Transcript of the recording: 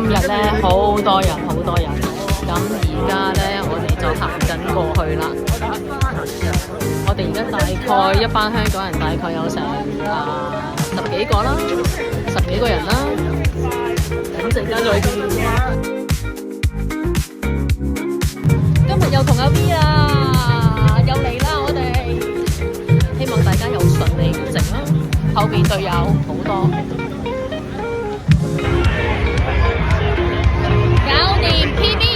今日咧好多人，好多人。咁而家咧，我哋就行緊過去啦。我哋而家大概一班香港人，大概有成10幾個啦，10幾個人啦。咁陣間再見。今日又同阿 V 啊，又嚟啦！我哋希望大家又順利完成啦。後邊隊友好多，搞掂 PB。